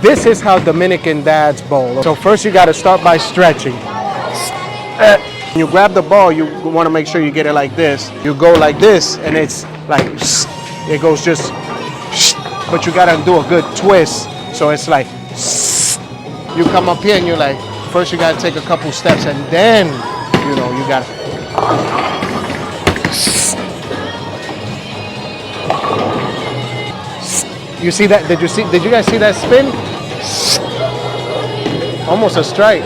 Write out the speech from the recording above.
This is how Dominican dads bowl. So first you gotta start by stretching. You grab the ball, you wanna make sure you get it like this. You go like this, and it's like, it goes just, but you gotta do a good twist. So it's like, you come up here and you're like, first you gotta take a couple steps and then, you know, you gotta. You see that? Did you guys see that spin? Almost a strike.